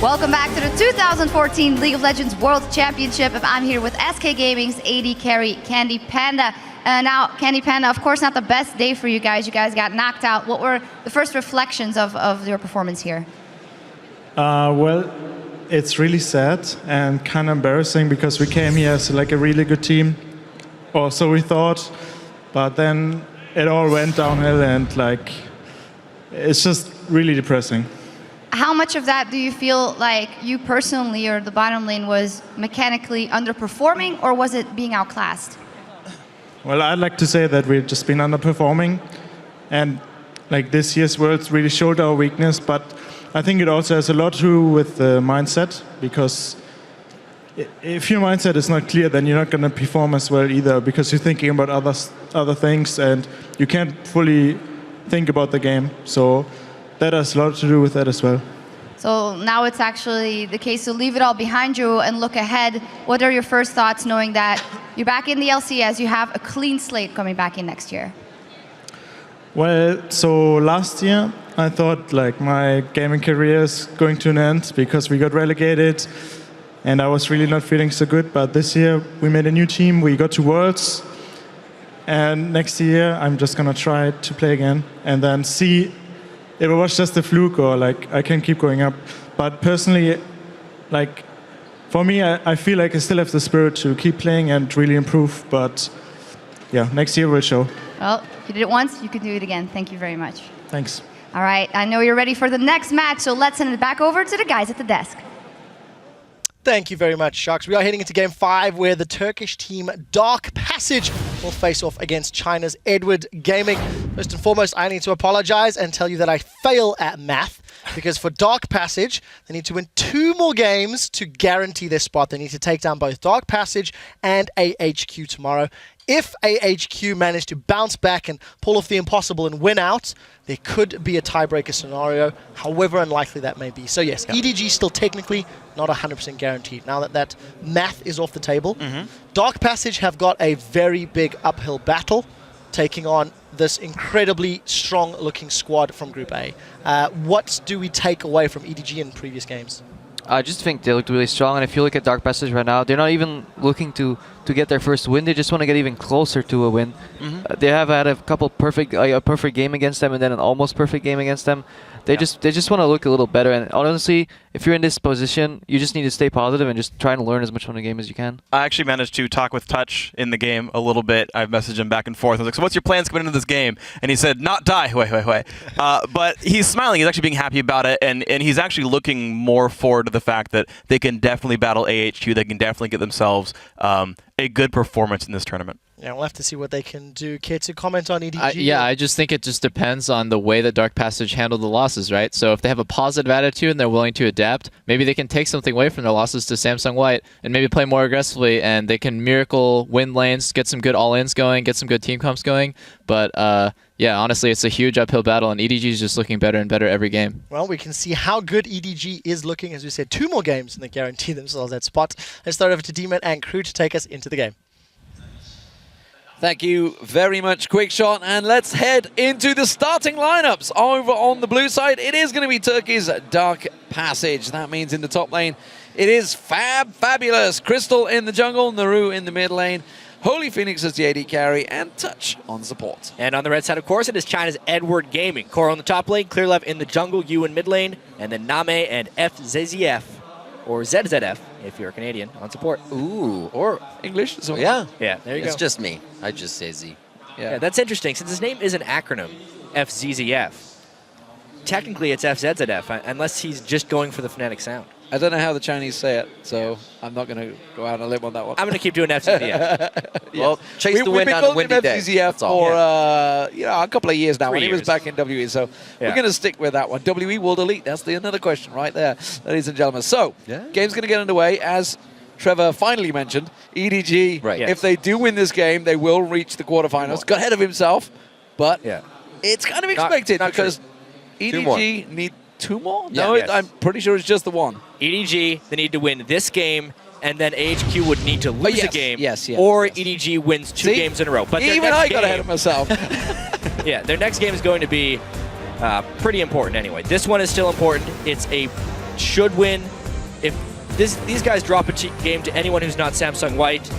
Welcome back to the 2014 League of Legends World Championship. I'm here with SK Gaming's AD carry, Candy Panda. Now, Candy Panda, of course, not the best day for you guys. You guys got knocked out. What were the first reflections of your performance here? Well, it's really sad and kind of embarrassing because we came here as like a really good team, or so we thought. But then it all went downhill, and like it's just really depressing. How much of that do you feel like you personally or the bottom lane was mechanically underperforming, or was it being outclassed? Well, I'd like to say that we've just been underperforming, and like this year's Worlds really showed our weakness, but I think it also has a lot to do with the mindset, because if your mindset is not clear, then you're not going to perform as well either, because you're thinking about other things and you can't fully think about the game. So that has a lot to do with that as well. So now it's actually the case to leave it all behind you and look ahead. What are your first thoughts knowing that you're back in the LCS, you have a clean slate coming back in next year? Well, so last year I thought like my gaming career is going to an end because we got relegated and I was really not feeling so good. But this year we made a new team, we got to Worlds, and next year I'm just gonna try to play again and then see if it was just a fluke or like I can keep going up. But personally, like for me, I feel like I still have the spirit to keep playing and really improve. But yeah, next year will show. Well, you did it once, you can do it again. Thank you very much. Thanks. All right, I know you're ready for the next match, so let's send it back over to the guys at the desk. Thank you very much, Sharks. We are heading into Game 5, where the Turkish team Dark Passage will face off against China's Edward Gaming. First and foremost, I need to apologize and tell you that I fail at math, because for Dark Passage, they need to win 2 more games to guarantee their spot. They need to take down both Dark Passage and AHQ tomorrow. If AHQ manage to bounce back and pull off the impossible and win out, there could be a tiebreaker scenario, however unlikely that may be. So yes, EDG still technically not 100% guaranteed. Now that that math is off the table, Dark Passage have got a very big uphill battle, taking on this incredibly strong-looking squad from Group A. What do we take away from EDG in previous games? I just think they looked really strong, and if you look at Dark Passage right now, they're not even looking to get their first win. They just want to get even closer to a win. They have had a couple perfect, a perfect game against them, and then an almost perfect game against them. They just want to look a little better. And honestly, if you're in this position, you just need to stay positive and just try and learn as much from the game as you can. I actually managed to talk with Touch in the game a little bit. I messaged him back and forth. I was like, "So what's your plans coming into this game?" And he said, "Not die." Wait. But he's smiling. He's actually being happy about it, and he's actually looking more forward to the fact that they can definitely battle AHQ. They can definitely get themselves a good performance in this tournament. Yeah, we'll have to see what they can do. Care to comment on EDG? Yeah, I just think it just depends on the way that Dark Passage handled the losses, right? So if they have a positive attitude and they're willing to adapt, maybe they can take something away from their losses to Samsung White and maybe play more aggressively, and they can miracle win lanes, get some good all-ins going, get some good team comps going. But yeah, honestly, it's a huge uphill battle, and EDG is just looking better and better every game. Well, we can see how good EDG is looking. As we said, 2 more games and they guarantee themselves that spot. Let's start over to Demon and crew to take us into the game. Thank you very much, Quickshot, and let's head into the starting lineups. Over on the blue side, it is going to be Turkey's Dark Passage. That means in the top lane, it is Fabulous, Crystal in the jungle, Naru in the mid lane, Holy Phoenix as the AD carry, and Touch on support. And on the red side, of course, it is China's Edward Gaming. Core on the top lane, Clearlove in the jungle, Yu in mid lane, and then Name and FZZF, or ZZF, if you're a Canadian, on support. Ooh, or English as well. Yeah, there you go. It's just me. I just say Z. Yeah, that's interesting, since his name is an acronym, FZZF. Technically, it's FZZF, unless he's just going for the phonetic sound. I don't know how the Chinese say it, so I'm not going to go out on a limb on that one. I'm going to keep doing FZZF. Well, chase the wind on a windy day. FZZF for a couple of years now. 3 when he was years. back in WE, so we're going to stick with that one. WE will delete. That's another question right there, ladies and gentlemen. So, game's going to get underway as Trevor finally mentioned. EDG, if they do win this game, they will reach the quarterfinals. Got ahead of himself, but it's kind of expected because EDG need 2 more? No, I'm pretty sure it's just the 1. EDG, they need to win this game, and then AHQ would need to lose a game, or EDG wins 2 games in a row. But even I got ahead of myself. Yeah, their next game is going to be pretty important anyway. This one is still important. It's a should win these guys drop a game to anyone who's not Samsung White.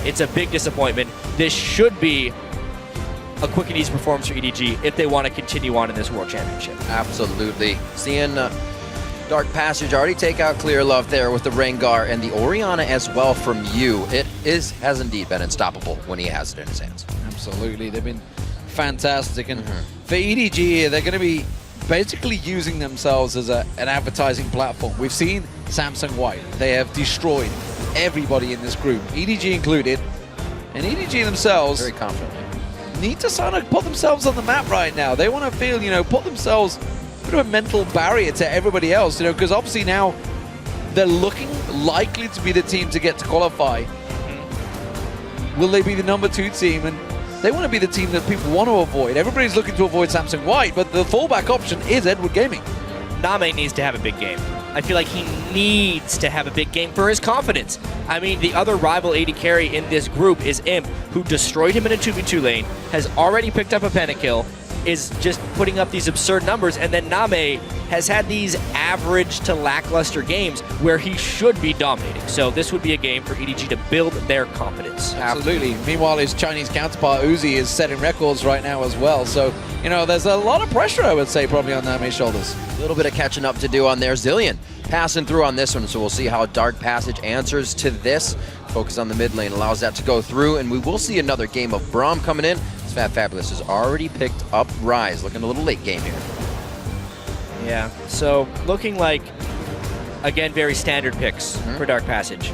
It's a big disappointment. This should be a quick and easy performance for EDG if they want to continue on in this World Championship. Absolutely. Seeing Dark Passage already take out Clear Love there with the Rengar and the Orianna as well from you. It has indeed been unstoppable when he has it in his hands. Absolutely. They've been fantastic. And for EDG, they're going to be basically using themselves as an advertising platform. We've seen Samsung White. They have destroyed everybody in this group, EDG included. And EDG themselves very confidently need to sort of put themselves on the map right now. They want to feel, put themselves a bit of a mental barrier to everybody else, because obviously now they're looking likely to be the team to get to qualify. Will they be the #2 team? And they want to be the team that people want to avoid. Everybody's looking to avoid Samsung White, but the fallback option is Edward Gaming. Name needs to have a big game. I feel like he needs to have a big game for his confidence. I mean, the other rival AD carry in this group is Imp, who destroyed him in a 2v2 lane, has already picked up a pentakill, is just putting up these absurd numbers, and then Name has had these average to lackluster games where he should be dominating. So this would be a game for EDG to build their confidence. Absolutely. Meanwhile, his Chinese counterpart Uzi is setting records right now as well. So, there's a lot of pressure, I would say, probably on Name's shoulders. A little bit of catching up to do on there. Zillion passing through on this one, so we'll see how Dark Passage answers to this. Focus on the mid lane allows that to go through, and we will see another game of Braum coming in. Fat Fabulous has already picked up Rise, looking a little late game here. Yeah, so looking like, again, very standard picks for Dark Passage.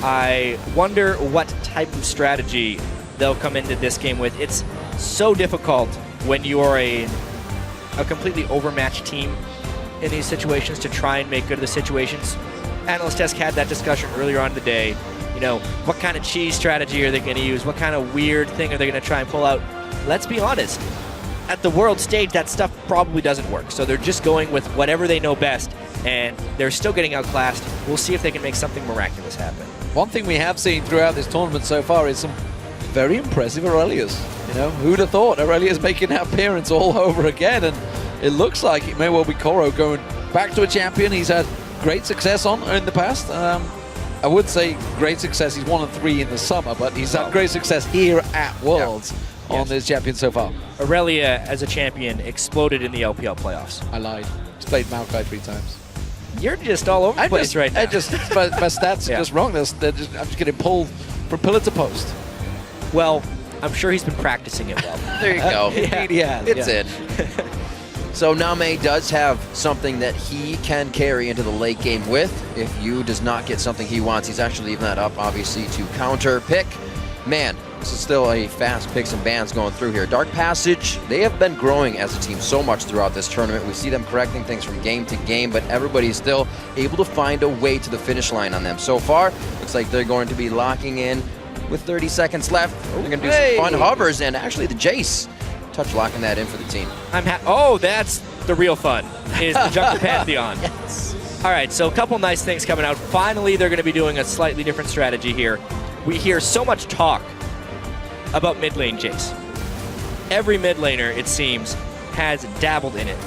I wonder what type of strategy they'll come into this game with. It's so difficult when you are a completely overmatched team in these situations to try and make good of the situations. Analyst Desk had that discussion earlier on in the day. What kind of cheese strategy are they going to use? What kind of weird thing are they going to try and pull out? Let's be honest. At the world stage, that stuff probably doesn't work. So they're just going with whatever they know best, and they're still getting outclassed. We'll see if they can make something miraculous happen. One thing we have seen throughout this tournament so far is some very impressive Aurelias. Who'd have thought Aurelia's making that appearance all over again, and it looks like it may well be Koro going back to a champion he's had great success on in the past. I would say great success. He's 1 of 3 in the summer, but he's had great success here at Worlds on this champion so far. Aurelia, as a champion, exploded in the LPL playoffs. I lied. He's played Maokai 3 times. You're just all over the place right now. My stats are just wrong. I'm just getting pulled from pillar to post. Well, I'm sure he's been practicing it well. There you go. Indeed he has. It's in. So Name does have something that he can carry into the late game with. If Yu does not get something he wants, he's actually leaving that up, obviously, to counter pick. Man, this is still a fast picks and bans going through here. Dark Passage, they have been growing as a team so much throughout this tournament. We see them correcting things from game to game, but everybody's still able to find a way to the finish line on them. So far, looks like they're going to be locking in with 30 seconds left. They're going to do some fun hovers, and actually the Jace touch locking that in for the team. Oh, that's the real fun, is the Junker Pantheon. Yes. All right, so a couple nice things coming out. Finally, they're going to be doing a slightly different strategy here. We hear so much talk about mid lane Jace. Every mid laner, it seems, has dabbled in it,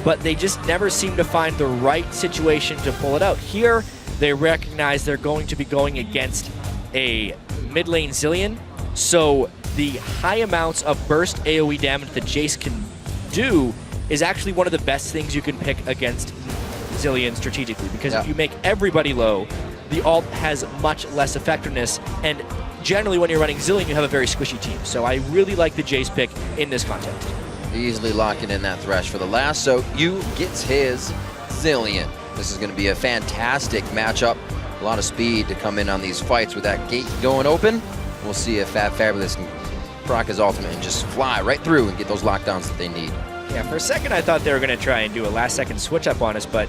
but they just never seem to find the right situation to pull it out. Here, they recognize they're going to be going against a mid lane Zillion, so the high amounts of burst AoE damage that Jace can do is actually one of the best things you can pick against Zillion strategically, because if you make everybody low, the ult has much less effectiveness, and generally when you're running Zillion, you have a very squishy team. So I really like the Jace pick in this context. Easily locking in that Thresh for the last, so Yu gets his Zillion. This is going to be a fantastic matchup. A lot of speed to come in on these fights with that gate going open. We'll see if Fat Fabulous can proc his ultimate and just fly right through and get those lockdowns that they need. Yeah, for a second I thought they were going to try and do a last-second switch-up on us, but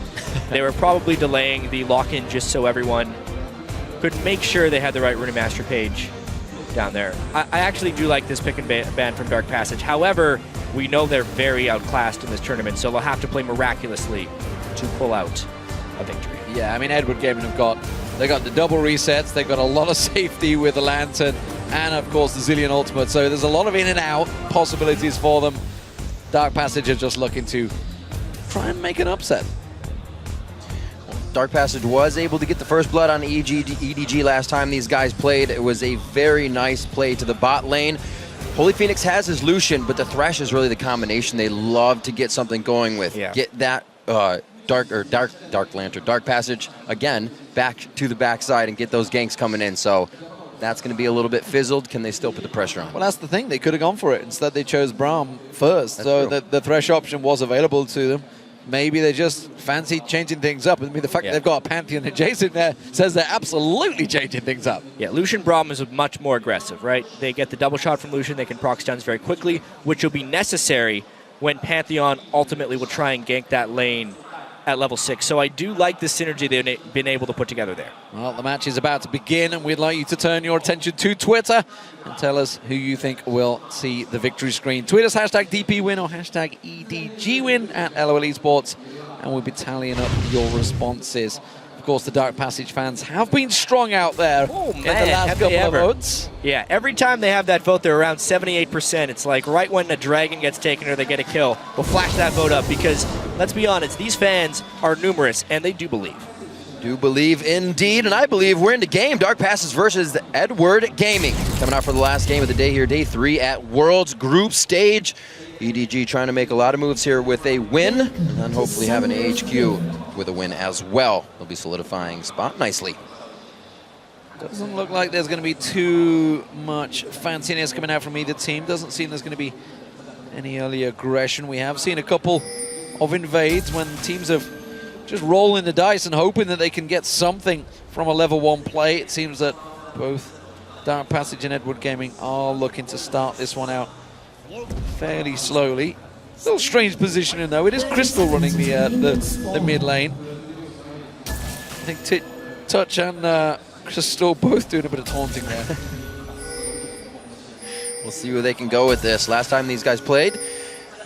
they were probably delaying the lock-in just so everyone could make sure they had the right Rune Master page down there. I actually do like this pick and ban from Dark Passage. However, we know they're very outclassed in this tournament, so they'll have to play miraculously to pull out a victory. Yeah, I mean, Edward Gaming they got the double resets, they've got a lot of safety with the Lantern, and of course the Zillion ultimate, so there's a lot of in and out possibilities for them. Dark Passage are just looking to try and make an upset. Dark Passage was able to get the first blood on EDG last time these guys played. It was a very nice play to the bot lane. Holy Phoenix has his Lucian, but the Thresh is really the combination they love to get something going with. Yeah. Get that Dark Lantern, Dark Passage, again, back to the backside and get those ganks coming in. So that's going to be a little bit fizzled. Can they still put the pressure on? Well, that's the thing. They could have gone for it. Instead, they chose Braum first. That's so true. the Thresh option was available to them. Maybe they just fancy changing things up. I mean, the fact that they've got a Pantheon adjacent there says they're absolutely changing things up. Yeah, Lucian Braum is much more aggressive, right? They get the double shot from Lucian. They can proc stuns very quickly, which will be necessary when Pantheon ultimately will try and gank that lane at level 6. So I do like the synergy they've been able to put together there. Well, the match is about to begin, and we'd like you to turn your attention to Twitter and tell us who you think will see the victory screen. Tweet us hashtag DPWin or hashtag EDGWin at LOL Esports, and we'll be tallying up your responses. Of course, the Dark Passage fans have been strong out there in the last couple of votes. Yeah, every time they have that vote, they're around 78%. It's like right when a dragon gets taken or they get a kill, we'll flash that vote up because, let's be honest, these fans are numerous and they do believe. Do believe indeed, and I believe we're into game. Dark Passage versus Edward Gaming. Coming out for the last game of the day here, day 3 at Worlds Group Stage. EDG trying to make a lot of moves here with a win, and then hopefully have an AHQ with a win as well. They'll be solidifying spot nicely. Doesn't look like there's going to be too much fanciness coming out from either team. Doesn't seem there's going to be any early aggression. We have seen a couple of invades when teams have just rolling the dice and hoping that they can get something from a level 1 play. It seems that both Dark Passage and Edward Gaming are looking to start this one out fairly slowly. Little strange positioning though. It is Crystal running the mid lane. I think Touch and Crystal both doing a bit of taunting there. We'll see where they can go with this. Last time these guys played,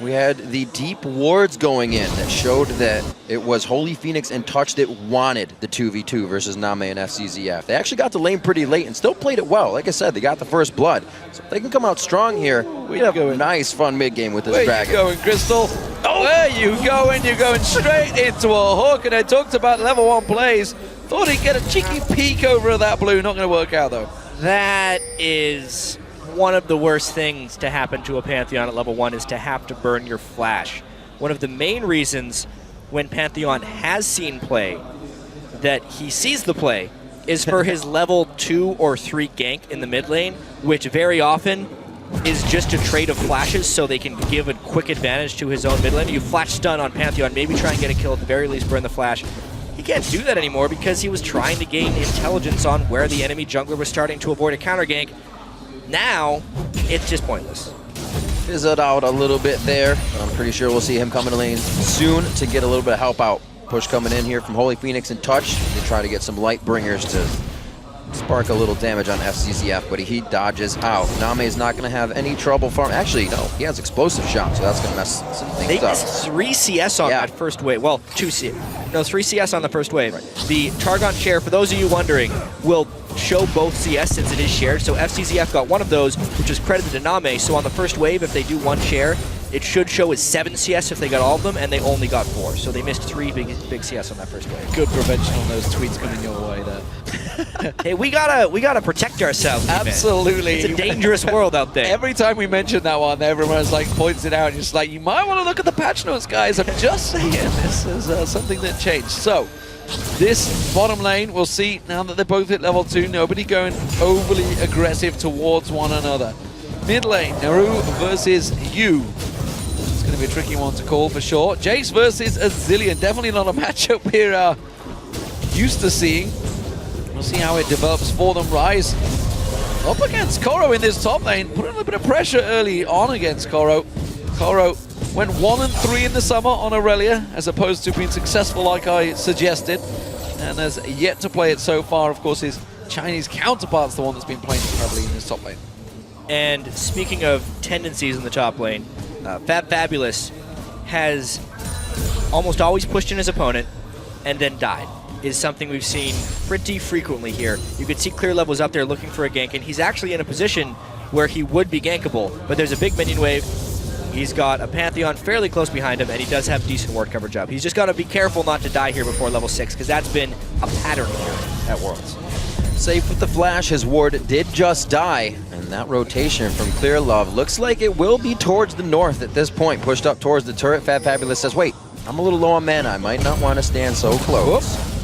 we had the deep wards going in that showed that it was Holy Phoenix and Touch that wanted the 2v2 versus Name and FCZF. They actually got the lane pretty late and still played it well. Like I said, they got the first blood. So if they can come out strong here, we have a nice, fun mid-game with this dragon. Where you going, Crystal? Oh, where you going? You're going straight into a hook, and I talked about level 1 plays. Thought he'd get a cheeky peek over that blue. Not going to work out, though. That is one of the worst things to happen to a Pantheon at level 1 is to have to burn your flash. One of the main reasons when Pantheon has seen play that he sees the play is for his level 2 or 3 gank in the mid lane, which very often is just a trade of flashes so they can give a quick advantage to his own mid lane. You flash stun on Pantheon, maybe try and get a kill, at the very least burn the flash. He can't do that anymore because he was trying to gain intelligence on where the enemy jungler was starting to avoid a counter gank. Now, it's just pointless. Fizzled out a little bit there. I'm pretty sure we'll see him coming to lane soon to get a little bit of help out. Push coming in here from Holy Phoenix and Touch. They try to get some light bringers to spark a little damage on FCZF, but he dodges out. Name is not going to have any trouble farm. Actually, no, he has explosive shot, so that's going to mess some things They up. missed 3 CS on that first wave. Well, 2 CS. No, 3 CS on the first wave. Right. The Targon share, for those of you wondering, will show both CS since it is shared. So FCZF got one of those, which is credited to Name. So on the first wave, if they do 1 share, it should show as 7 CS if they got all of them, and they only got 4. So they missed 3 big CS on that first wave. Good prevention on those tweets coming your way there. Hey, we gotta protect ourselves. Absolutely. Man. It's a dangerous world out there. Every time we mention that one, everyone's like points it out and just like, you might want to look at the patch notes, guys. I'm just saying, this is something that changed. So, this bottom lane, we'll see now that they're both at level 2, nobody going overly aggressive towards one another. Mid lane, Naru versus Yu. It's going to be a tricky one to call for sure. Jace versus Azillion, definitely not a matchup we're used to seeing. We'll see how it develops for them. Rise up against Koro in this top lane, putting a little bit of pressure early on against Koro. Koro went 1 and 3 in the summer on Aurelia, as opposed to being successful like I suggested, and has yet to play it so far. Of course, his Chinese counterpart's the one that's been playing heavily in this top lane. And speaking of tendencies in the top lane, Fabulous has almost always pushed in his opponent and then died. Is something we've seen pretty frequently here. You could see Clear Level's up there looking for a gank, and he's actually in a position where he would be gankable, but there's a big minion wave. He's got a Pantheon fairly close behind him, and he does have decent ward coverage up. He's just got to be careful not to die here before level 6, because that's been a pattern here at Worlds. Safe with the flash, his ward did just die, and that rotation from Clear Love looks like it will be towards the north at this point, pushed up towards the turret. Fabulous says, wait, I'm a little low on mana, I might not want to stand so close.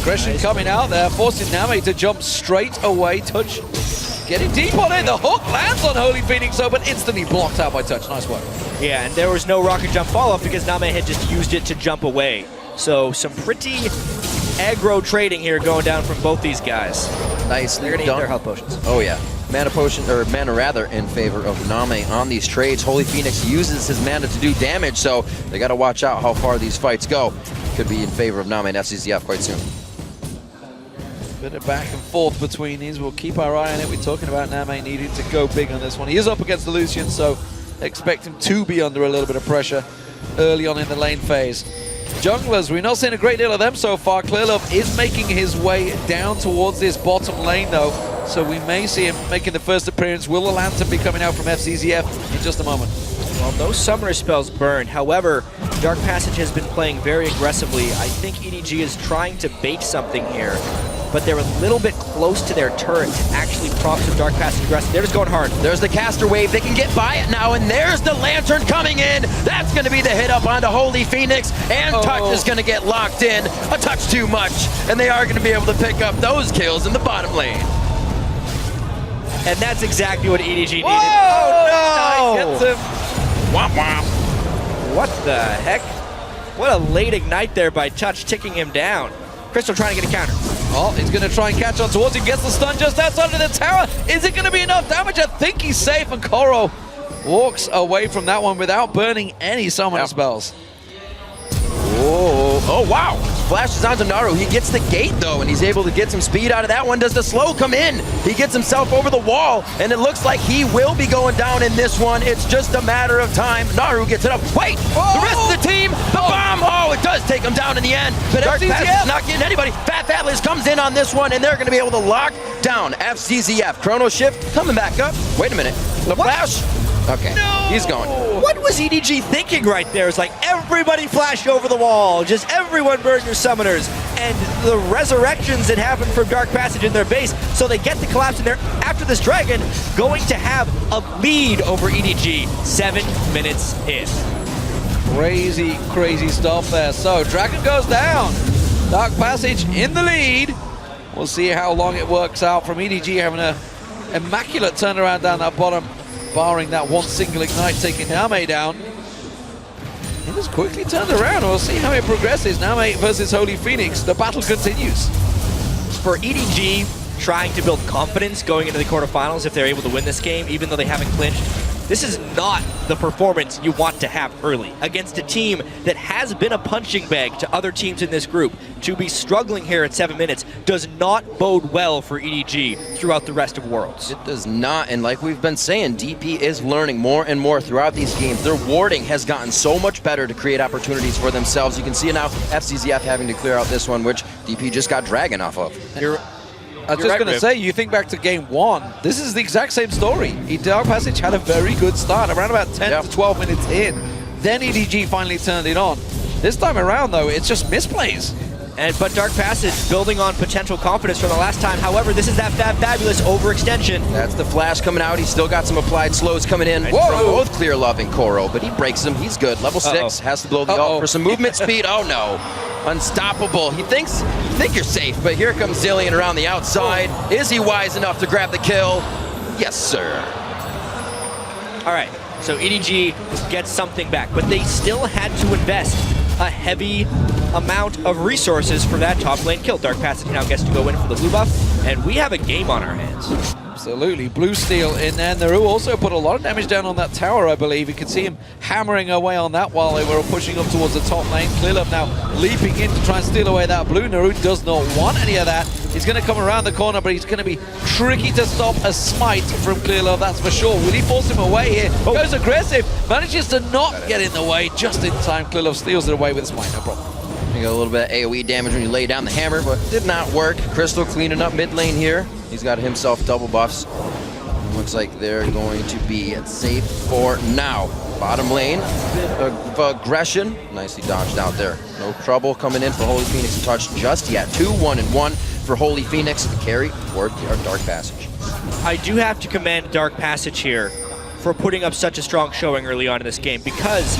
Aggression coming out there, forcing Name to jump straight away. Touch getting deep on it. The hook lands on Holy Phoenix, though, but instantly blocked out by Touch. Nice work. Yeah, and there was no rocket jump follow-up because Name had just used it to jump away. So some pretty aggro trading here going down from both these guys. Nicely They're going to eat done. their health potions. Oh yeah. Mana potion, or mana rather, in favor of Name on these trades. Holy Phoenix uses his mana to do damage, so they got to watch out how far these fights go. Could be in favor of Name and FCZF quite soon. Bit of back and forth between these. We'll keep our eye on it. We're talking about Name needing to go big on this one. He is up against the Lucian, so expect him to be under a little bit of pressure early on in the lane phase. Junglers, we're not seeing a great deal of them so far. Clearlove is making his way down towards this bottom lane, though, so we may see him making the first appearance. Will the Lantern be coming out from FCZF in just a moment? Well, no summoner spells burned. However, Dark Passage has been playing very aggressively. I think EDG is trying to bait something here, but they're a little bit close to their turret to actually prompt some Dark Passage aggressive. They're just going hard. There's the caster wave. They can get by it now, and there's the Lantern coming in. That's going to be the hit up onto Holy Phoenix, and Touch is going to get locked in a touch too much, and they are going to be able to pick up those kills in the bottom lane. And that's exactly what EDG needed. Oh, no! Gets him. Womp womp. What the heck? What a late ignite there by Touch, ticking him down. Crystal trying to get a counter. Oh, he's going to try and catch on towards him. Gets the stun just outside of the tower. Is it going to be enough damage? I think he's safe, and Koro walks away from that one without burning any summoner spells. Oh, wow. Flashes onto Naru. He gets the gate, though, and he's able to get some speed out of that one. Does the slow come in? He gets himself over the wall, and it looks like he will be going down in this one. It's just a matter of time. Naru gets it up. Wait! The rest of the team, the bomb! Oh, it does take him down in the end. But Dark Passage is not getting anybody. Fabulous comes in on this one, and they're going to be able to lock down FCZF. Chrono Shift coming back up. Wait a minute. The flash. Okay, he's going. What was EDG thinking right there? It's like everybody flash over the wall, just everyone burn your summoners, and the resurrections that happen from Dark Passage in their base, so they get the collapse in there after this dragon, going to have a lead over EDG 7 minutes in. Crazy, crazy stuff there. So, dragon goes down. Dark Passage in the lead. We'll see how long it works out from EDG having a immaculate turnaround down that bottom, barring that one single ignite taking Name down. It has quickly turned around. We'll see how it progresses. Name versus Holy Phoenix. The battle continues. For EDG, trying to build confidence going into the quarterfinals if they're able to win this game, even though they haven't clinched, this is not the performance you want to have early against a team that has been a punching bag to other teams in this group. To be struggling here at 7 minutes does not bode well for EDG throughout the rest of Worlds. It does not, and like we've been saying, DP is learning more and more throughout these games. Their warding has gotten so much better to create opportunities for themselves. You can see it now, FCZF having to clear out this one, which DP just got Dragon off of. I was just going to say, you think back to game 1, this is the exact same story. Dark Passage had a very good start, around about 10 to 12 minutes in. Then EDG finally turned it on. This time around, though, it's just misplays. But Dark Passage building on potential confidence from the last time. However, this is that fabulous overextension. That's the flash coming out. He's still got some applied slows coming in from both Clear Love and Koro, but he breaks them. He's good. Level 6 has to blow the ult for some movement speed. Oh no. Unstoppable. You think you're safe, but here comes Zillion around the outside. Is he wise enough to grab the kill? Yes, sir. All right, so EDG gets something back, but they still had to invest a heavy amount of resources for that top lane kill. Dark Passage now gets to go in for the blue buff, and we have a game on our hands. Absolutely. Blue Steel in there. Naru also put a lot of damage down on that tower, I believe. You can see him hammering away on that while they were pushing up towards the top lane. Clearlove now leaping in to try and steal away that blue. Naru does not want any of that. He's going to come around the corner, but he's going to be tricky to stop a smite from Clearlove, that's for sure. Will he force him away here? Goes aggressive. Manages to not get in the way just in time. Clearlove steals it away with a smite, no problem. You got a little bit of AoE damage when you lay down the hammer, but did not work. Crystal cleaning up mid lane here. He's got himself double buffs. Looks like they're going to be safe for now. Bottom lane, bit of aggression. Nicely dodged out there. No trouble coming in for Holy Phoenix to touch just yet. 2-1-1 for Holy Phoenix to carry toward our Dark Passage. I do have to commend Dark Passage here for putting up such a strong showing early on in this game, because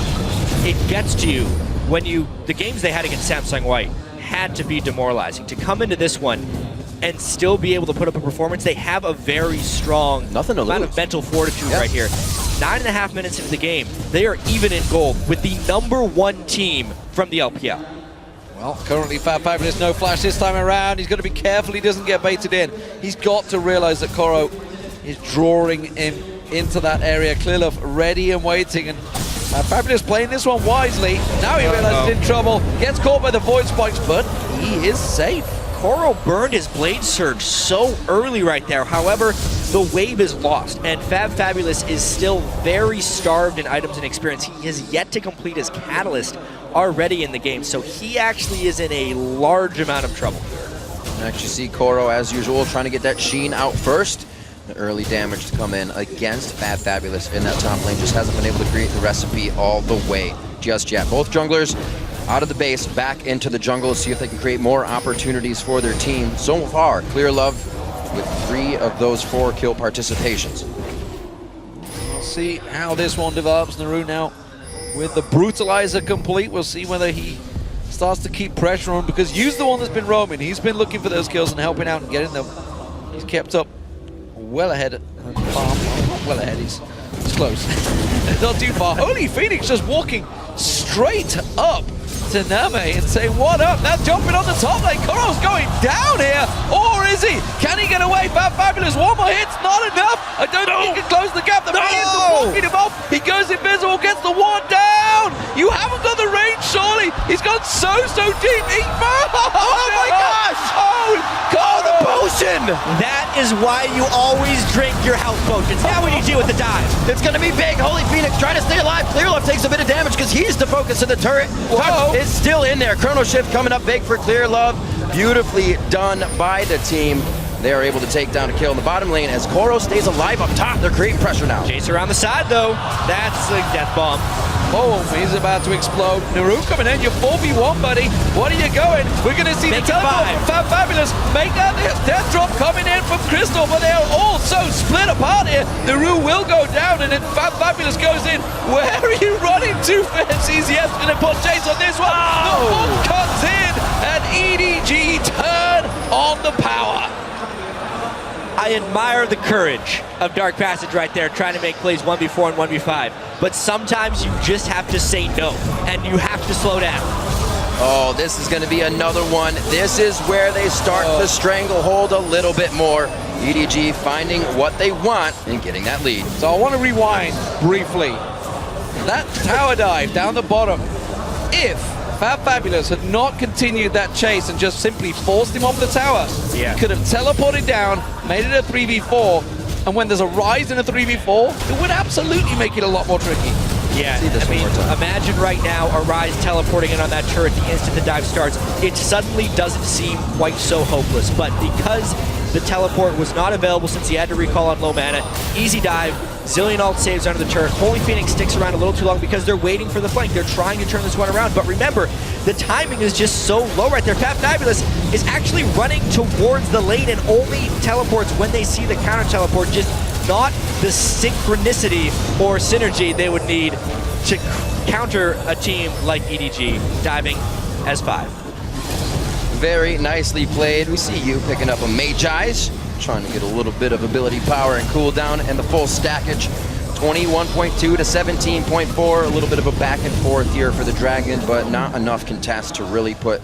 it gets to you when the games they had against Samsung White had to be demoralizing. To come into this one and still be able to put up a performance, they have a very strong amount of mental fortitude right here. 9.5 minutes into the game, they are even in gold with the #1 team from the LPL. Well, currently Fabulous no flash this time around. He's got to be careful he doesn't get baited in. He's got to realize that Koro is drawing him into that area. Clearlove ready and waiting, and Fabulous playing this one wisely. Now he realizes he's in trouble, gets caught by the Void Spikes, but he is safe. Koro burned his Blade Surge so early right there. However, the wave is lost, and Fabulous is still very starved in items and experience. He has yet to complete his Catalyst already in the game, so he actually is in a large amount of trouble. Next you see Koro, as usual, trying to get that Sheen out first. The early damage to come in against Fabulous in that top lane. Just hasn't been able to create the recipe all the way just yet. Both junglers out of the base, back into the jungle, see if they can create more opportunities for their team. So far, Clearlove with 3 of those 4 kill participations. We'll see how this one develops. Naru now with the Brutalizer complete. We'll see whether he starts to keep pressure on, because Yu's the one that's been roaming. He's been looking for those kills and helping out and getting them. He's kept up well ahead. Not well ahead, he's close. Not too far. Holy Phoenix just walking straight up to Name and saying, what up? Now jumping on the top lane. Koro's going down here. Or is he? Can he get away? Fabulous. One more hit's not enough. I don't think he can close the gap. The minions are walking him off. He goes invisible, gets the ward down. You haven't got the range, surely. He's gone so deep. Oh my gosh. Oh, the potion. That is why you always drink your health potions. Now what do you do with the dive? It's going to be big. Holy Phoenix trying to stay alive. Clearlove takes a bit of damage because he's the focus of the turret. Touch is still in there. Chrono Shift coming up big for Clearlove. Beautifully done by the team. They are able to take down a kill in the bottom lane as Koro stays alive up top. They're creating pressure now. Chase around the side though. That's a death bomb. Oh, he's about to explode. Naru coming in, you're 4v1, buddy. What are you going? We're going to see the teleport from Fabulous. Make that death drop coming in from Crystal, but they are all so split apart here. Naru will go down, and then Fabulous goes in. Where are you running to, Fancies? Yes, going to put Chase on this one. The bomb cuts in, and EDG turn on the power. I admire the courage of Dark Passage right there, trying to make plays 1v4 and 1v5. But sometimes you just have to say no, and you have to slow down. Oh, this is going to be another one. This is where they start the stranglehold a little bit more. EDG finding what they want and getting that lead. So I want to rewind briefly. That tower dive down the bottom, if Fabulous had not continued that chase and just simply forced him off the tower, he could have teleported down, made it a 3v4, and when there's a rise in a 3v4, it would absolutely make it a lot more tricky. Yeah, I mean, imagine right now a Rise teleporting in on that turret the instant the dive starts. It suddenly doesn't seem quite so hopeless, but because the teleport was not available since he had to recall on low mana, easy dive, zillion alt saves under the turret. Holy Phoenix sticks around a little too long because they're waiting for the flank. They're trying to turn this one around, but remember, the timing is just so low right there. Fabulous is actually running towards the lane and only teleports when they see the counter teleport, just not the synchronicity or synergy they would need to counter a team like EDG diving as 5. Very nicely played. We see you picking up a Magi's, trying to get a little bit of ability power and cooldown and the full stackage. 21.2 to 17.4, a little bit of a back and forth here for the Dragon, but not enough contest to really put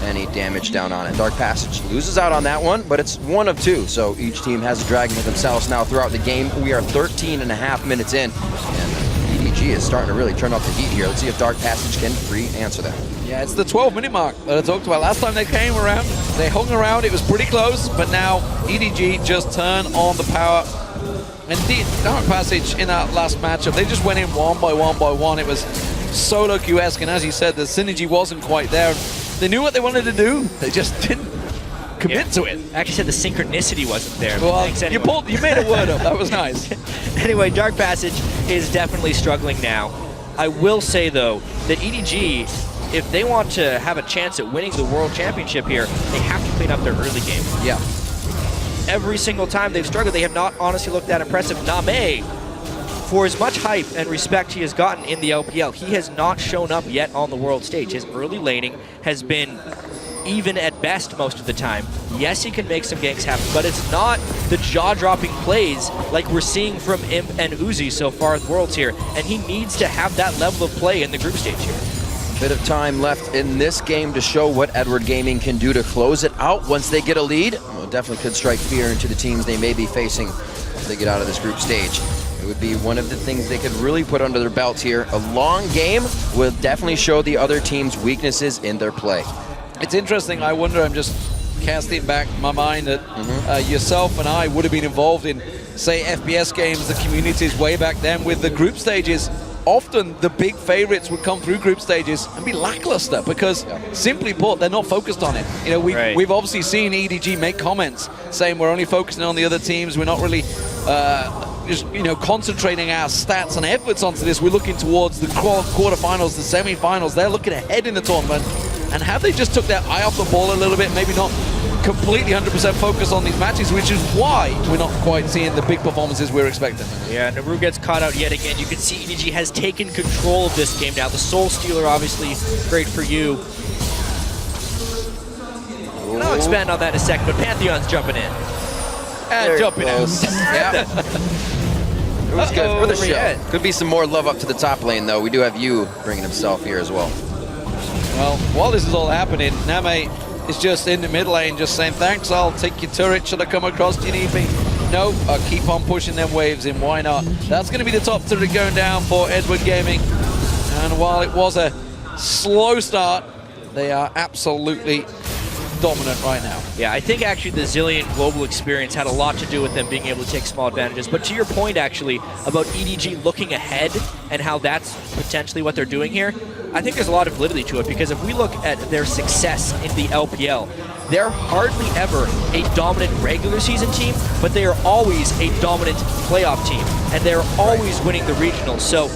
any damage down on it. Dark Passage loses out on that one, but it's 1 of 2, so each team has a Dragon with themselves now throughout the game. We are 13.5 minutes in, and EDG is starting to really turn up the heat here. Let's see if Dark Passage can re-answer that. Yeah, it's the 12-minute mark that I talked about. Last time they came around, they hung around, it was pretty close, but now EDG just turn on the power. Indeed, Dark Passage in that last matchup, they just went in one by one. It was solo queue-esque, and as you said, the synergy wasn't quite there. They knew what they wanted to do, they just didn't commit to it. I actually said the synchronicity wasn't there. Well, Thanks anyway. you made a word up. That was nice. Anyway, Dark Passage is definitely struggling now. I will say, though, that EDG, if they want to have a chance at winning the World Championship here, they have to clean up their early game. Yeah. Every single time they've struggled, they have not honestly looked that impressive. Name, for as much hype and respect he has gotten in the LPL, he has not shown up yet on the world stage. His early laning has been even at best most of the time. Yes, he can make some ganks happen, but it's not the jaw-dropping plays like we're seeing from Imp and Uzi so far at Worlds here, and he needs to have that level of play in the group stage here. Bit of time left in this game to show what Edward Gaming can do to close it out once they get a lead. Well, definitely could strike fear into the teams they may be facing once they get out of this group stage. It would be one of the things they could really put under their belts here. A long game will definitely show the other team's weaknesses in their play. It's interesting. I wonder, I'm just casting back my mind that yourself and I would have been involved in, say, FPS games, the communities way back then with the group stages. Often the big favorites would come through group stages and be lackluster because, simply put, they're not focused on it. You know, we've obviously seen EDG make comments saying we're only focusing on the other teams. We're not really just, you know, concentrating our stats and efforts onto this. We're looking towards the quarterfinals, the semifinals. They're looking ahead in the tournament. And have they just took their eye off the ball a little bit? Maybe not completely 100% focused on these matches, which is why we're not quite seeing the big performances we're expecting. Yeah, Naru gets caught out yet again. You can see EDG has taken control of this game now. The Soul Stealer, obviously, great for you. And I'll expand on that in a second, but Pantheon's jumping in. Jumping in. Yeah. It was good for the show. Could be some more love up to the top lane, though. We do have you bringing himself here as well. Well, while this is all happening, Name is just in the mid lane, just saying, thanks, I'll take your turret. Should I come across? Do you need me? No, I'll keep on pushing them waves in. Why not? That's going to be the top turret going down for Edward Gaming. And while it was a slow start, they are absolutely dominant right now. Yeah, I think actually the Zillion global experience had a lot to do with them being able to take small advantages. But to your point, actually, about EDG looking ahead and how that's potentially what they're doing here, I think there's a lot of validity to it, because if we look at their success in the LPL, they're hardly ever a dominant regular season team, but they are always a dominant playoff team, and they're always winning the regionals. So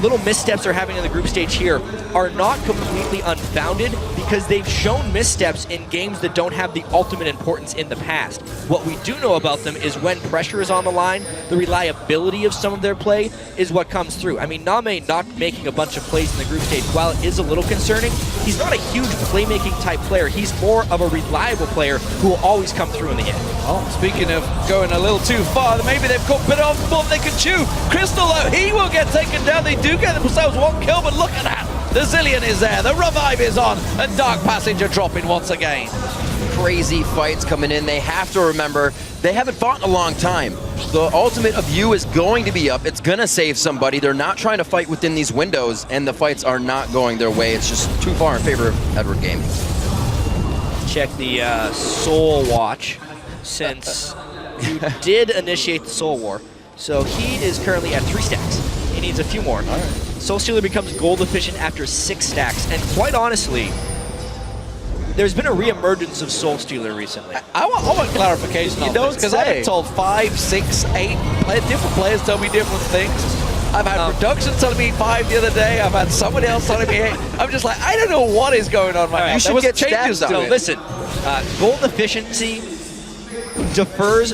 little missteps they're having in the group stage here are not completely unfounded, because they've shown missteps in games that don't have the ultimate importance in the past. What we do know about them is when pressure is on the line, the reliability of some of their play is what comes through. I mean, Name not making a bunch of plays in the group stage, while it is a little concerning, he's not a huge playmaking type player. He's more of a reliable player who will always come through in the end. Oh, speaking of going a little too far, maybe they've got a bit off more than they can chew. Crystal, though, he will get taken down. They do get themselves one kill, but look at that. The Zillion is there, the revive is on, and Dark Passage are dropping once again. Crazy fights coming in. They have to remember they haven't fought in a long time. The ultimate of you is going to be up. It's going to save somebody. They're not trying to fight within these windows, and the fights are not going their way. It's just too far in favor of Edward Gaming. Check the Soul Watch, since you did initiate the Soul War. So he is currently at 3 stacks. He needs a few more. All right. Soul Stealer becomes gold efficient after 6 stacks, and quite honestly, there's been a re-emergence of Soul Stealer recently. I want clarification on this, because I've been told 5, 6, 8 different players tell me different things. I've had production telling me 5 the other day. I've had somebody else telling me 8. I'm just like, I don't know what is going on right now. You should get changes So listen, gold efficiency differs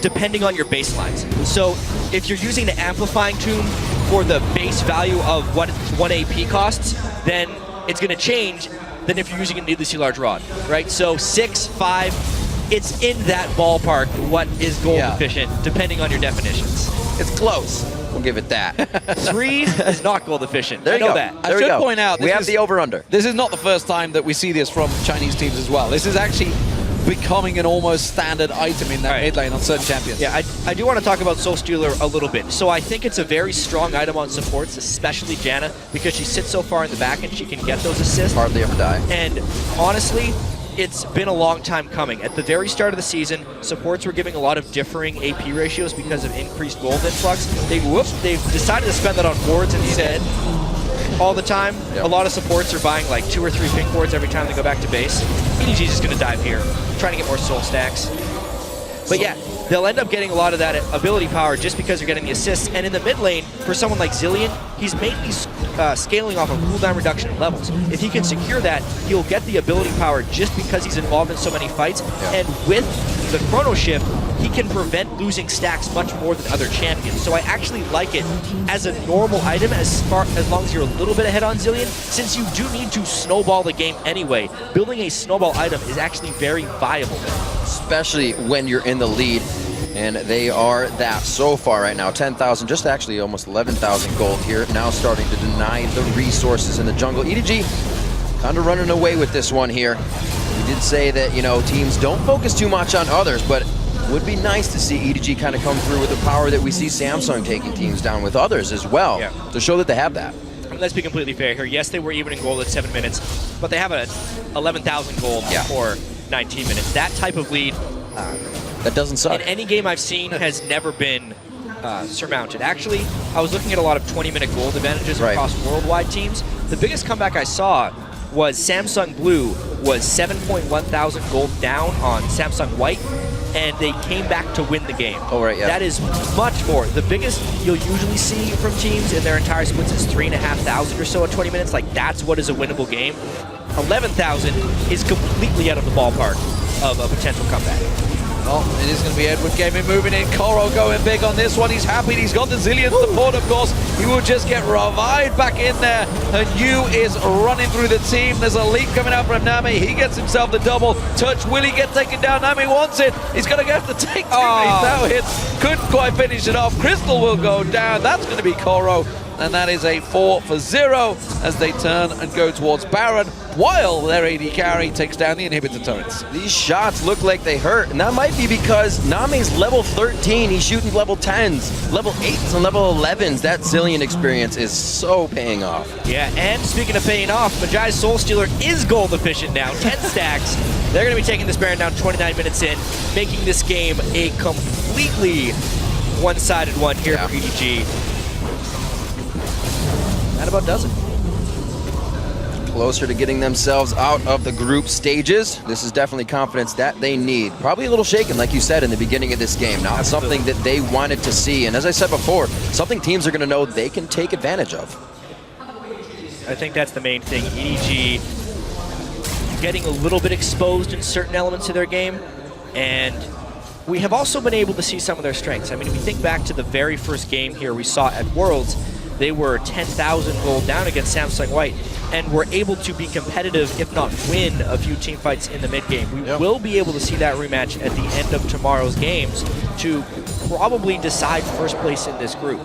depending on your baselines. So if you're using the amplifying tune for the base value of what 1 AP costs, then it's going to change than if you're using a needlessly large rod, right? So 6, 5, it's in that ballpark what is gold efficient, depending on your definitions. It's close. We'll give it that. 3 is not gold efficient. There I you know go. that. I should point out, we have the over-under. This is not the first time that we see this from Chinese teams as well. This is actually becoming an almost standard item in that mid lane on certain champions. Yeah, I do want to talk about Soul Stealer a little bit. So I think it's a very strong item on supports, especially Janna, because she sits so far in the back and she can get those assists. Hardly ever die. And honestly, it's been a long time coming. At the very start of the season, supports were giving a lot of differing AP ratios because of increased gold influx. They've decided to spend that on wards instead. all the time. Yep. A lot of supports are buying like 2 or 3 pink wards every time they go back to base. EDG is just going to dive here, trying to get more soul stacks. But yeah, they'll end up getting a lot of that ability power just because they're getting the assists. And in the mid lane, for someone like Zilean, he's mainly scaling off of cooldown reduction in levels. If he can secure that, he'll get the ability power just because he's involved in so many fights. Yeah. And with the chrono shift, he can prevent losing stacks much more than other champions. So I actually like it as a normal item as long as you're a little bit ahead on Zilean. Since you do need to snowball the game anyway, building a snowball item is actually very viable there. Especially when you're in the lead. And they are that so far right now. 10,000, just actually almost 11,000 gold here. Now starting to deny the resources in the jungle. EDG kind of running away with this one here. We did say that, you know, teams don't focus too much on others, but it would be nice to see EDG kind of come through with the power that we see Samsung taking teams down with others as well, to show that they have that. I mean, let's be completely fair here. Yes, they were even in gold at 7 minutes, but they have a 11,000 gold for 19 minutes. That type of lead that doesn't suck. in any game I've seen has never been surmounted. Actually, I was looking at a lot of 20-minute gold advantages across worldwide teams. The biggest comeback I saw was Samsung Blue was 7.1 thousand gold down on Samsung White, and they came back to win the game. Oh, right, yeah. That is much more. The biggest you'll usually see from teams in their entire splits is 3,500 or so at 20 minutes. Like, that's what is a winnable game. 11,000 is completely out of the ballpark of a potential comeback. Well, it is going to be Edward Gaming moving in. Koro going big on this one. He's happy. He's got the Zilean support, of course. He will just get revived back in there. And Yu is running through the team. There's a leap coming out from Nami. He gets himself the double touch. Will he get taken down? Nami wants it. He's going to have to take 2 now hits. Couldn't quite finish it off. Crystal will go down. That's going to be Koro. And that is a 4-for-0 as they turn and go towards Baron, while their AD carry takes down the inhibitor turrets. These shots look like they hurt, and that might be because Name's level 13. He's shooting level 10s, level 8s, and level 11s. That Zilean experience is so paying off. Yeah, and speaking of paying off, Majai's Soul Stealer is gold efficient now, 10 stacks. They're going to be taking this Baron down 29 minutes in, making this game a completely one-sided one here for EDG. That about does it. Closer to getting themselves out of the group stages. This is definitely confidence that they need. Probably a little shaken, like you said, in the beginning of this game. Not something that they wanted to see. And as I said before, something teams are going to know they can take advantage of. I think that's the main thing. EDG getting a little bit exposed in certain elements of their game. And we have also been able to see some of their strengths. I mean, if we think back to the very first game here we saw at Worlds, they were 10,000 gold down against Samsung White and were able to be competitive, if not win, a few team fights in the mid game. We will be able to see that rematch at the end of tomorrow's games to probably decide first place in this group.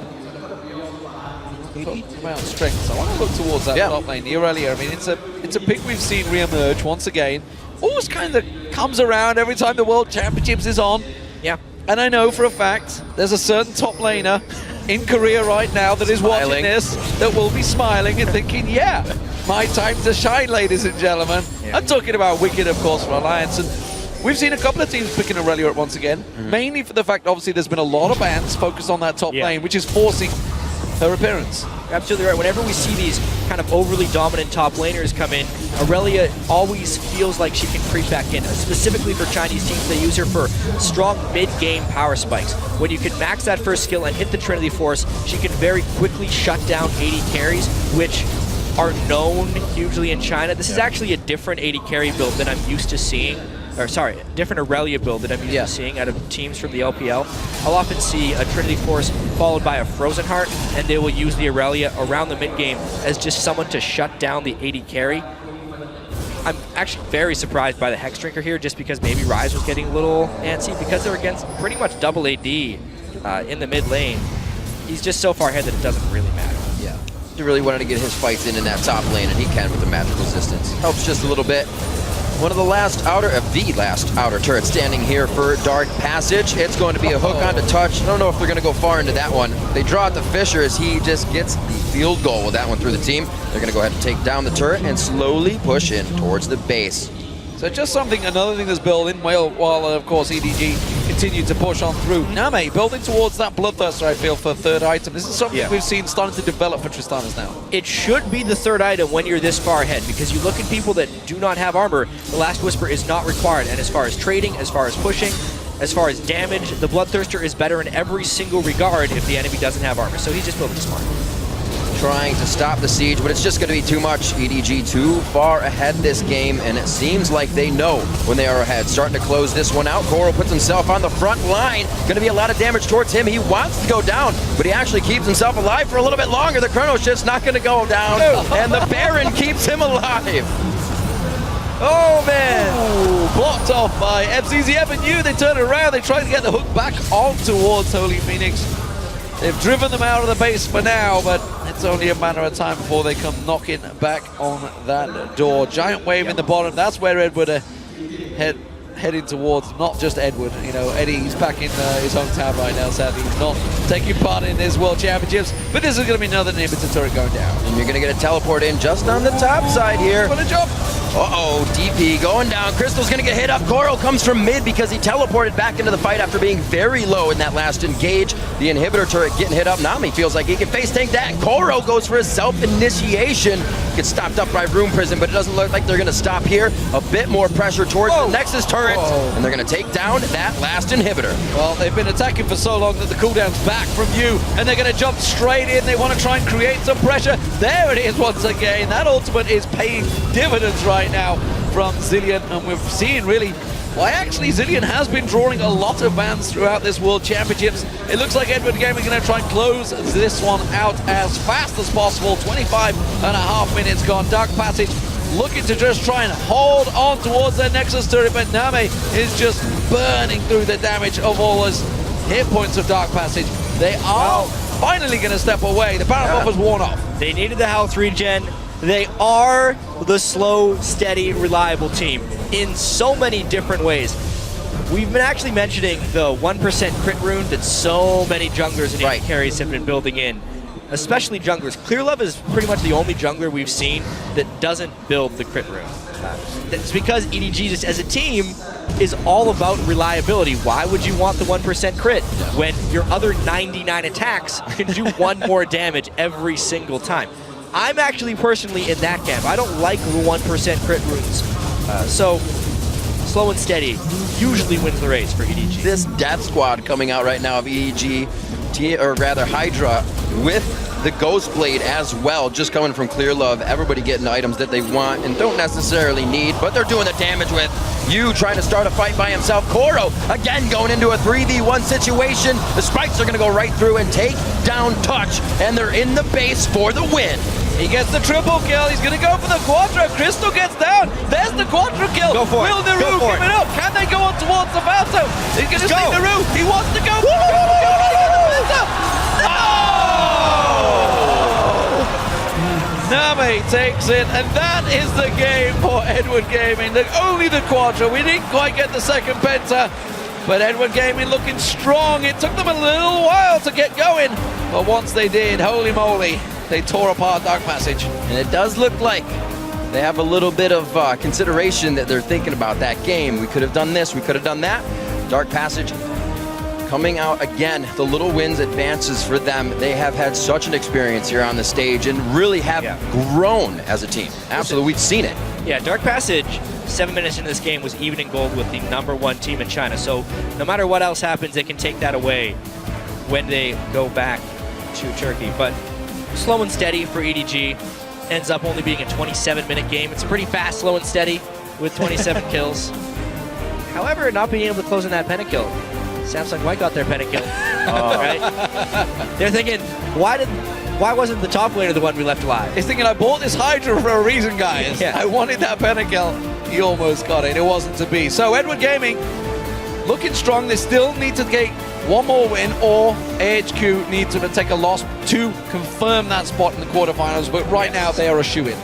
About strengths. I want to look towards that top lane here earlier. I mean, it's a pick we've seen re-emerge once again. Always kind of comes around every time the World Championships is on. Yeah. And I know for a fact there's a certain top laner in Korea right now that is watching this, that will be smiling and thinking, yeah, my time to shine, ladies and gentlemen. I'm talking about Wicked, of course, for Alliance. And we've seen a couple of teams picking Aurelia once again, mainly for the fact, obviously, there's been a lot of bans focused on that top lane, which is forcing her appearance. Absolutely right. Whenever we see these kind of overly dominant top laners come in, Aurelia always feels like she can creep back in. Specifically for Chinese teams, they use her for strong mid-game power spikes. When you can max that first skill and hit the Trinity Force, she can very quickly shut down AD carries, which are known hugely in China. This is actually a different AD carry build than I'm used to seeing. Or sorry, different Aurelia build that I'm used to seeing out of teams from the LPL. I'll often see a Trinity Force followed by a Frozen Heart, and they will use the Aurelia around the mid-game as just someone to shut down the AD carry. I'm actually very surprised by the Hex Drinker here, just because maybe Ryze was getting a little antsy because they're against pretty much double AD in the mid lane. He's just so far ahead that it doesn't really matter. Yeah. He really wanted to get his fights in that top lane, and he can with the magic resistance. Helps just a little bit. One of the last outer turret standing here for Dark Passage. It's going to be a hook onto touch. I don't know if they're going to go far into that one. They draw out the Fisher as he just gets the field goal with that one through the team. They're going to go ahead and take down the turret and slowly push in towards the base. So just another thing that's building, while of course EDG continue to push on through. Name building towards that Bloodthirster, I feel, for third item. This is something we've seen starting to develop for Tristanas now. It should be the third item when you're this far ahead, because you look at people that do not have armor, the Last Whisper is not required. And as far as trading, as far as pushing, as far as damage, the Bloodthirster is better in every single regard if the enemy doesn't have armor. So he's just building smart. Trying to stop the siege, but it's just going to be too much. EDG too far ahead this game, and it seems like they know when they are ahead. Starting to close this one out. Koro puts himself on the front line. Going to be a lot of damage towards him. He wants to go down, but he actually keeps himself alive for a little bit longer. The Chrono Shift's not going to go down, and the Baron keeps him alive. Oh man! Ooh, blocked off by FCZF and you. They turn around. They try to get the hook back on towards Holy Phoenix. They've driven them out of the base for now, but it's only a matter of time before they come knocking back on that door. Giant wave in the bottom. That's where Edward heading towards. Not just Edward. You know, Eddie's back in his hometown right now. Sadly, he's not taking part in this World Championships. But this is going to be another inhibitor turret going down. And you're going to get a teleport in just on the top side here. Gonna jump. Uh-oh, DP going down. Crystal's gonna get hit up. Koro comes from mid because he teleported back into the fight after being very low in that last engage. The inhibitor turret getting hit up. Nami feels like he can face tank that. Koro goes for his self-initiation. Gets stopped up by Room Prison, but it doesn't look like they're gonna stop here. A bit more pressure towards the Nexus turret, and they're gonna take down that last inhibitor. Well, they've been attacking for so long that the cooldown's back from you, and they're gonna jump straight in. They wanna try and create some pressure. There it is once again. That ultimate is paying dividends right now from Zilean, and we've seen really why actually Zilean has been drawing a lot of bans throughout this World Championships. It looks like Edward Gaming are going to try and close this one out as fast as possible. 25.5 minutes gone. Dark Passage looking to just try and hold on towards their Nexus turret, but Name is just burning through the damage of all his hit points of Dark Passage. They are finally going to step away. The power buff has worn off. They needed the health regen. They are the slow, steady, reliable team in so many different ways. We've been actually mentioning the 1% crit rune that so many junglers and AD carries have been building in, especially junglers. Clearlove is pretty much the only jungler we've seen that doesn't build the crit rune. That's because EDG just as a team is all about reliability. Why would you want the 1% crit when your other 99 attacks can do one more damage every single time? I'm actually personally in that camp. I don't like the 1% crit runes. So, slow and steady usually wins the race for EDG. This death squad coming out right now of EDG, or rather Hydra, with the Ghost Blade as well, just coming from Clearlove. Everybody getting items that they want and don't necessarily need, but they're doing the damage with. You trying to start a fight by himself. Koro, again, going into a 3v1 situation. The spikes are going to go right through and take down Touch, and they're in the base for the win. He gets the triple kill. He's going to go for the Quadra. Crystal gets down. There's the Quadra kill. Go for it. Will Naru give it up? Can they go on towards the Phantom? He's going to see Naru. He wants to go. Name takes it, and that is the game for Edward Gaming. Only the Quadra. We didn't quite get the second Penta, but Edward Gaming looking strong. It took them a little while to get going, but once they did, holy moly, they tore apart Dark Passage. And it does look like they have a little bit of consideration that they're thinking about that game. We could have done this, we could have done that. Dark Passage coming out again. The little wins advances for them. They have had such an experience here on the stage and really have grown as a team. Absolutely, we've seen it. Yeah, Dark Passage, 7 minutes into this game, was even in gold with the #1 team in China. So no matter what else happens, they can take that away when they go back to Turkey. But slow and steady for EDG. Ends up only being a 27-minute game. It's pretty fast, slow and steady with 27 kills. However, not being able to close in that pentakill. Samsung White got their pentakill. Right? They're thinking, why wasn't the top laner the one we left alive? He's thinking, I bought this Hydra for a reason, guys. I wanted that pentakill. He almost got it. It wasn't to be. So Edward Gaming looking strong. They still need to get one more win, or AHQ need to take a loss to confirm that spot in the quarterfinals. But right now, they are a shoo-in.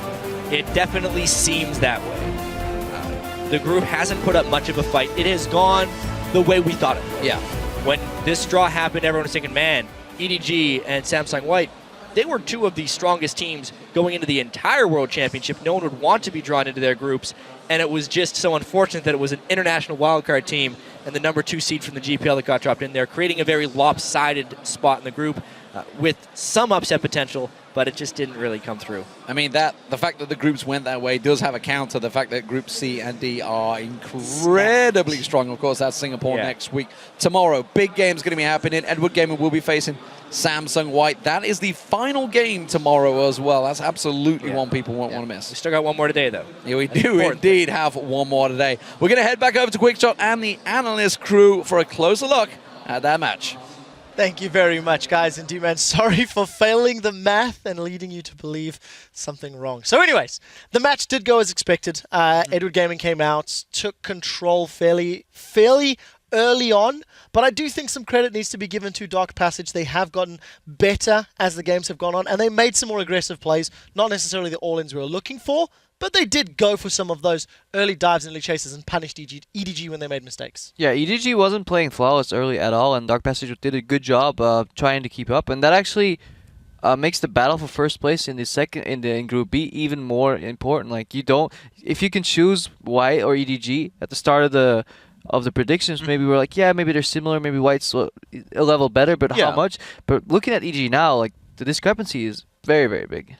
It definitely seems that way. The group hasn't put up much of a fight. It has gone the way we thought it would. Yeah. When this draw happened, everyone was thinking, man, EDG and Samsung White, they were two of the strongest teams going into the entire World Championship. No one would want to be drawn into their groups, and it was just so unfortunate that it was an international wildcard team and the number 2 seed from the GPL that got dropped in there, creating a very lopsided spot in the group with some upset potential, but it just didn't really come through. I mean, the fact that the groups went that way does have a counter. The fact that Group C and D are incredibly strong. Of course, that's Singapore next week. Tomorrow, big game's going to be happening. Edward Gaming will be facing Samsung White. That is the final game tomorrow as well. That's absolutely one people won't want to miss. We still got one more today, though. Yeah, we do indeed have one more today. We're going to head back over to Quickshot and the analyst crew for a closer look at that match. Thank you very much, guys. And D-Man, sorry for failing the math and leading you to believe something wrong. So anyways, the match did go as expected. Edward Gaming came out, took control fairly early on, but I do think some credit needs to be given to Dark Passage. They have gotten better as the games have gone on, and they made some more aggressive plays, not necessarily the all-ins we were looking for, but they did go for some of those early dives and early chases and punished EDG when they made mistakes. Yeah, EDG wasn't playing flawless early at all, and Dark Passage did a good job trying to keep up, and that actually makes the battle for first place in Group B even more important. Like, if you can choose White or EDG at the start of the predictions, maybe we're like, yeah, maybe they're similar, maybe White's a level better, but how much? But looking at EDG now, like, the discrepancy is very, very big.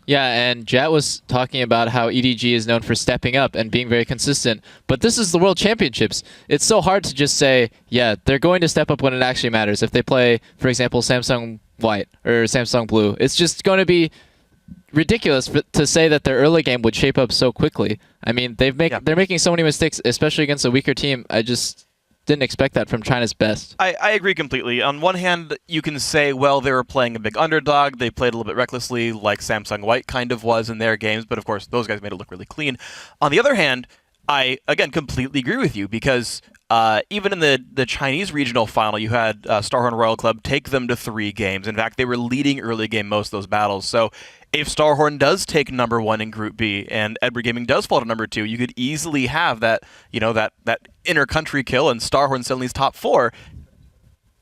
Yeah, and Jat was talking about how EDG is known for stepping up and being very consistent, but this is the World Championships. It's so hard to just say, yeah, they're going to step up when it actually matters. If they play, for example, Samsung White or Samsung Blue, it's just going to be ridiculous to say that their early game would shape up so quickly. I mean, they're making so many mistakes, especially against a weaker team. I just didn't expect that from China's best. I agree completely. On one hand, you can say, well, they were playing a big underdog. They played a little bit recklessly, like Samsung White kind of was in their games, but of course, those guys made it look really clean. On the other hand, I, again, completely agree with you, because even in the Chinese regional final, you had Starhorn Royal Club take them to 3 games. In fact, they were leading early game most of those battles. So if Starhorn does take number 1 in Group B and Edward Gaming does fall to number 2, you could easily have that, that inter-country kill and Starhorn suddenly is top 4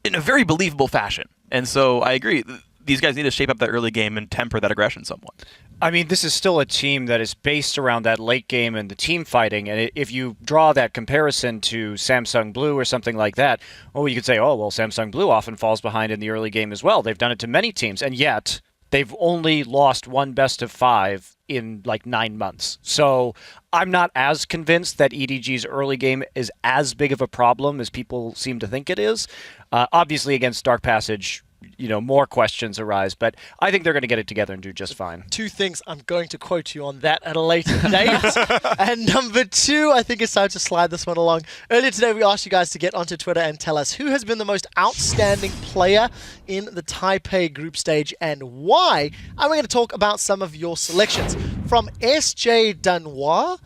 in a very believable fashion. And so I agree. These guys need to shape up that early game and temper that aggression somewhat. I mean, this is still a team that is based around that late game and the team fighting. And if you draw that comparison to Samsung Blue or something like that, well, you could say, oh, well, Samsung Blue often falls behind in the early game as well. They've done it to many teams. And yet, they've only lost one best of 5 in like 9 months. So I'm not as convinced that EDG's early game is as big of a problem as people seem to think it is. Obviously, against Dark Passage, more questions arise, but I think they're going to get it together and do just fine. 2 things, I'm going to quote you on that at a later date. And number 2, I think it's time to slide this one along. Earlier today, we asked you guys to get onto Twitter and tell us who has been the most outstanding player in the Taipei group stage and why. And we're going to talk about some of your selections. From SJ Danois,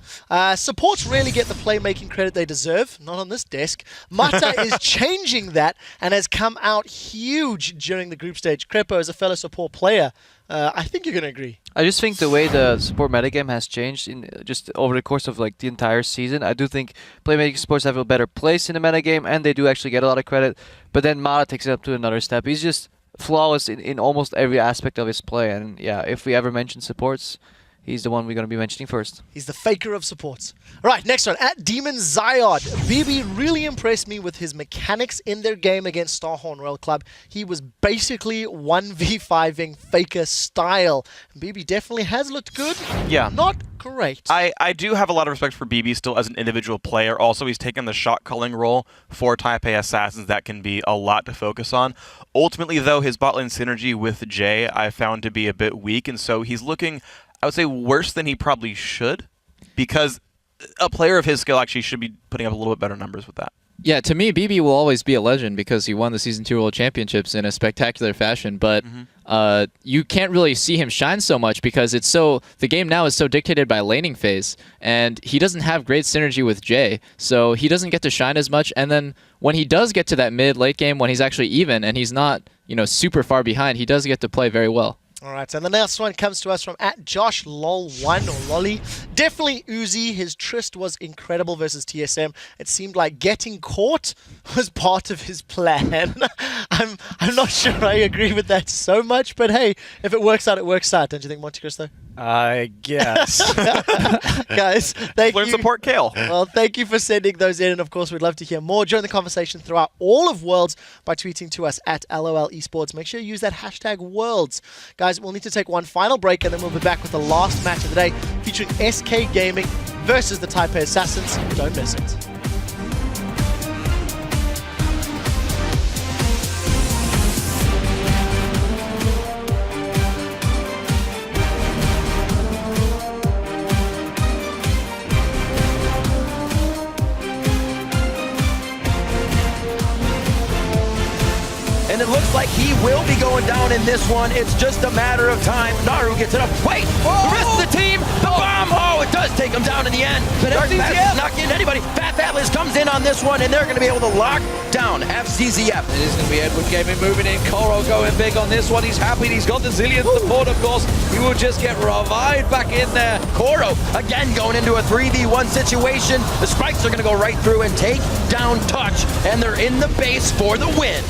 supports rarely get the playmaking credit they deserve. Not on this desk. Mata is changing that and has come out huge during the group stage. Crepo, as a fellow support player, I think you're going to agree. I just think the way the support metagame has changed just over the course of like the entire season, I do think playmaking supports have a better place in the metagame, and they do actually get a lot of credit. But then Mata takes it up to another step. He's just flawless in almost every aspect of his play. And yeah, if we ever mention supports, he's the one we're going to be mentioning first. He's the faker of supports. All right, next one. At Demon Zyod, BB really impressed me with his mechanics in their game against Starhorn Royal Club. He was basically 1v5ing faker style. BB definitely has looked good. Yeah. Not great. I do have a lot of respect for BB still as an individual player. Also, he's taken the shot calling role for Taipei Assassins. That can be a lot to focus on. Ultimately, though, his bot lane synergy with Jay I found to be a bit weak, and so he's looking, I would say, worse than he probably should, because a player of his skill actually should be putting up a little bit better numbers with that. Yeah, to me, BB will always be a legend because he won the Season 2 World Championships in a spectacular fashion, but you can't really see him shine so much because the game now is so dictated by laning phase, and he doesn't have great synergy with Jay, so he doesn't get to shine as much, and then when he does get to that mid-late game when he's actually even and he's not super far behind, he does get to play very well. All right, and the next one comes to us from @JoshLol1 or Lolly. Definitely Uzi. His tryst was incredible versus TSM. It seemed like getting caught was part of his plan. I'm not sure I agree with that so much, but hey, if it works out, it works out. Don't you think, Monte Cristo? I guess. Guys, thank Learn you. support Kale. Well, thank you for sending those in, and of course, we'd love to hear more. Join the conversation throughout all of Worlds by tweeting to us @LOL Esports. Make sure you use that hashtag Worlds. Guys, we'll need to take one final break, and then we'll be back with the last match of the day, featuring SK Gaming versus the Taipei Assassins. Don't miss it. And it looks like he will be going down in this one. It's just a matter of time. Naru gets it up. Wait! The rest of the team! The bomb! Oh, it does take him down in the end. But FCZF not getting anybody. Fat Atlas comes in on this one, and they're going to be able to lock down FCZF. It is going to be Edward Gaming moving in. Koro going big on this one. He's happy. He's got the Zillion support, of course. He will just get revived back in there. Koro, again, going into a 3v1 situation. The Spikes are going to go right through and take down Touch, and they're in the base for the win.